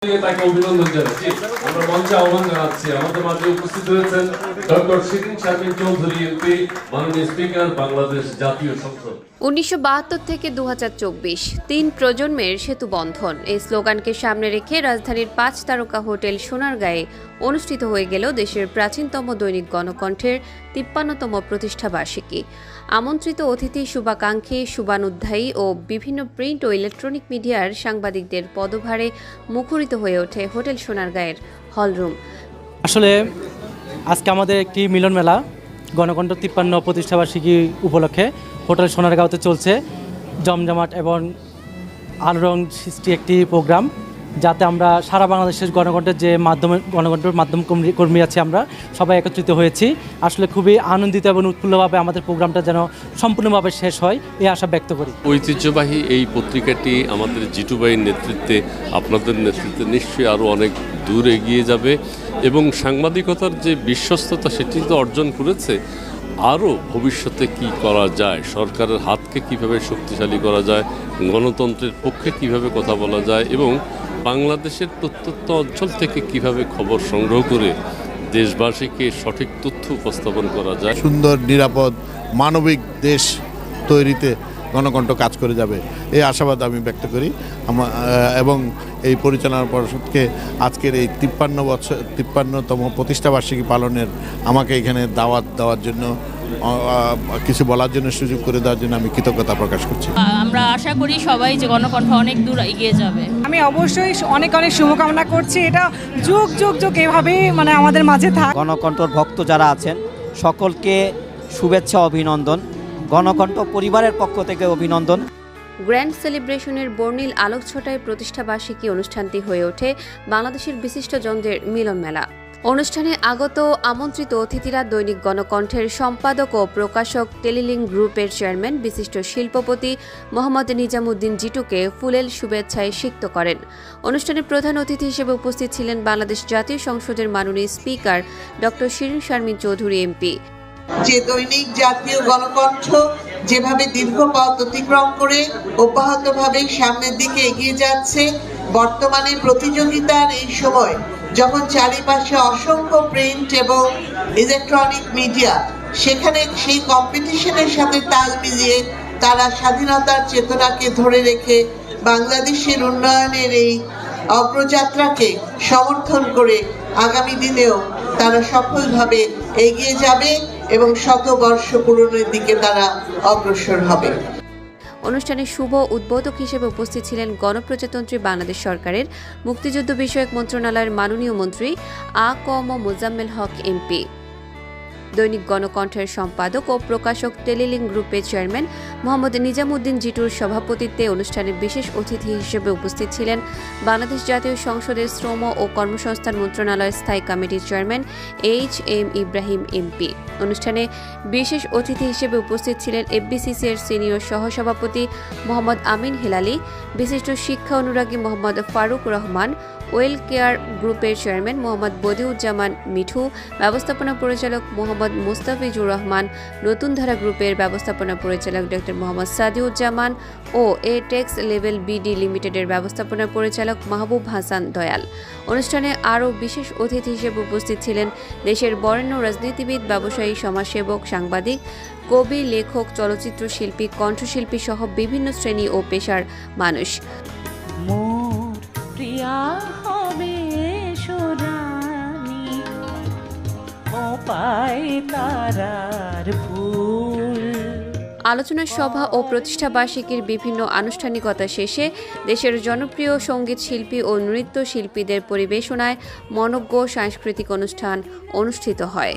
তাকে অভিনন্দন জানাচ্ছি। আমরা মঞ্চে আহ্বান জানাচ্ছি আমাদের মাঝে উপস্থিত হয়েছেন ডক্টর শিরিন শারমিন চৌধুরী এমপি, মাননীয় স্পিকার, বাংলাদেশ জাতীয় সংসদ। 1972 থেকে 2024 তিন প্রজন্মের সেতু বন্ধন এই স্লোগানকে সামনে রেখে রাজধানীর 5 তারকা হোটেল সোনারগাঁয়ে অনুষ্ঠিত হয়ে গেল দেশের প্রাচীনতম দৈনিক গণকণ্ঠের 53তম প্রতিষ্ঠা বার্ষিকী। আমন্ত্রিত অতিথি, শুভাকাঙ্ক্ষী, শুভানুধ্যায়ী ও বিভিন্ন প্রিন্ট ও ইলেকট্রনিক মিডিয়ার সাংবাদিকদের পদভারে মুখরিত হয়ে ওঠে হোটেল সোনারগাঁয়ের হলরুম। আসলে আজকে আমাদের একটি মিলন মেলা গণকণ্ঠ 53 প্রতিষ্ঠাবার্ষিকী উপলক্ষে হোটেল সোনারগাঁওতে চলছে জমজমাট এবং আলোড়ন সৃষ্টি একটি প্রোগ্রাম, যাতে আমরা সারা বাংলাদেশের গণকণ্ঠের যে গণকণ্ঠের মাধ্যম কর্মী আছে আমরা সবাই একত্রিত হয়েছি। আসলে খুবই আনন্দিত এবং উৎফুল্লভাবে আমাদের প্রোগ্রামটা যেন সম্পূর্ণভাবে শেষ হয় এই আশা ব্যক্ত করি। ঐতিহ্যবাহী এই পত্রিকাটি আমাদের জিটু ভাইয়ের নেতৃত্বে, আপনাদের নেতৃত্বে নিশ্চয়ই আরও অনেক দূর এগিয়ে যাবে এবং সাংবাদিকতার যে বিশ্বস্ততা সেটি তো অর্জন করেছে। আরও ভবিষ্যতে কি করা যায়, সরকারের হাতকে কিভাবে শক্তিশালী করা যায়, গণতন্ত্রের পক্ষে কিভাবে কথা বলা যায় এবং বাংলাদেশের প্রত্যন্ত অঞ্চল থেকে কিভাবে খবর সংগ্রহ করে দেশবাসীকে সঠিক তথ্য উপস্থাপন করা যায়। সুন্দর, নিরাপদ, মানবিক দেশ তৈরিতে গণকণ্ঠ কাজ করে যাবে এই আশাবাদ আমি ব্যক্ত করি এবং এই পরিচালনা পর্ষদকে আজকের এই 53তম প্রতিষ্ঠাবার্ষিকী পালনের আমাকে এখানে দাওয়াত দেওয়ার জন্য, কিছু বলার জন্য, সুযোগ করে দেওয়ার জন্য আমি কৃতজ্ঞতা প্রকাশ করছি। আমরা আশা করি সবাই যে গণকণ্ঠ অনেক দূর এগিয়ে যাবে। আমি অবশ্যই অনেক অনেক শুভকামনা করছি, এটা যুগ যুগ যুগ এভাবেই আমাদের মাঝে থাক। গণকণ্ঠর ভক্ত যারা আছেন সকলকে শুভেচ্ছা, অভিনন্দন। গণকণ্ঠ পরিবারের পক্ষ থেকে অভিনন্দন। গ্র্যান্ড সেলিব্রেশনের বর্ণিল আলোকছটায় প্রতিষ্ঠাবার্ষিকী অনুষ্ঠানটি হয়ে ওঠে বাংলাদেশের বিশিষ্টজনদের মিলন মেলা। অনুষ্ঠানে আগত আমন্ত্রিত অতিথিরা দৈনিক গণকণ্ঠের সম্পাদক ও প্রকাশক টেলিলিংক গ্রুপের চেয়ারম্যান বিশিষ্ট শিল্পপতি মোহাম্মদ নিজামুদ্দিন জিটুকে ফুলেল শুভেচ্ছায় সিক্ত করেন। অনুষ্ঠানে প্রধান অতিথি হিসেবে উপস্থিত ছিলেন বাংলাদেশ জাতীয় সংসদের মাননীয় speaker doctor Shirin Sharmin Chowdhury MP. যে দৈনিক জাতীয় গণকণ্ঠ যেভাবে দীর্ঘ পথ অতিক্রম করে অব্যাহতভাবে সামনের দিকে এগিয়ে যাচ্ছে, বর্তমানে প্রতিযোগিতার এই সময় যখন চারিপাশে অসংখ্য প্রিন্ট এবং ইলেকট্রনিক মিডিয়া, সেখানে সেই কম্পিটিশনের সাথে তাল মিলিয়ে তারা স্বাধীনতার চেতনাকে ধরে রেখে বাংলাদেশের উন্নয়নের এই অগ্রযাত্রাকে সমর্থন করে আগামী দিনেও তারা সফলভাবে এগিয়ে যাবে এবং শতবর্ষ পূরণের দিকে তারা অগ্রসর হবে। অনুষ্ঠানে শুভ উদ্বোধক হিসেবে উপস্থিত ছিলেন গণপ্রজাতন্ত্রী বাংলাদেশ সরকারের মুক্তিযুদ্ধ বিষয়ক মন্ত্রণালয়ের মাননীয় মন্ত্রী আ.ক.ম মোজাম্মেল হক এমপি। দৈনিক গণকণ্ঠের সম্পাদক ও প্রকাশক টেলিলিংক গ্রুপের চেয়ারম্যান মোহাম্মদ নিজামুদ্দিন জিটুর সভাপতিত্বে অনুষ্ঠানে বিশেষ অতিথি হিসেবে উপস্থিত ছিলেন বাংলাদেশ জাতীয় সংসদের শ্রম ও কর্মসংস্থান মন্ত্রণালয়ের স্থায়ী কমিটির চেয়ারম্যান এইচ.এম. ইব্রাহিম এমপি। অনুষ্ঠানে বিশেষ অতিথি হিসেবে উপস্থিত ছিলেন এফবিসিসি এর সিনিয়র সহসভাপতি মোহাম্মদ আমিন হেলালি, বিশিষ্ট শিক্ষা অনুরাগী মোহাম্মদ ফারুক রহমান, ওয়েল কেয়ার গ্রুপের চেয়ারম্যান মোহাম্মদ বদিউজ্জামান মিঠু, ব্যবস্থাপনা পরিচালক মোহাম্মদ মুস্তাফিজুর রহমান, নতুন ধারা গ্রুপের ব্যবস্থাপনা পরিচালক ডক্টর মোহাম্মদ সাদিউজ্জামান ও এ টেক্স লেভেল বিডি লিমিটেডের ব্যবস্থাপনা পরিচালক মাহবুব হাসান দয়াল। অনুষ্ঠানে আরও বিশেষ অতিথি হিসেবে উপস্থিত ছিলেন দেশের বরেণ্য রাজনীতিবিদ, ব্যবসায়ী, সমাজসেবক, সাংবাদিক, কবি, লেখক, চলচ্চিত্র শিল্পী, কণ্ঠশিল্পী সহ বিভিন্ন শ্রেণী ও পেশার মানুষ। আলোচনা সভা ও প্রতিষ্ঠা বার্ষিকীর বিভিন্ন আনুষ্ঠানিকতা শেষে দেশের জনপ্রিয় সঙ্গীত শিল্পী ও নৃত্য শিল্পীদের পরিবেশনায় মনোজ্ঞ সাংস্কৃতিক অনুষ্ঠান অনুষ্ঠিত হয়।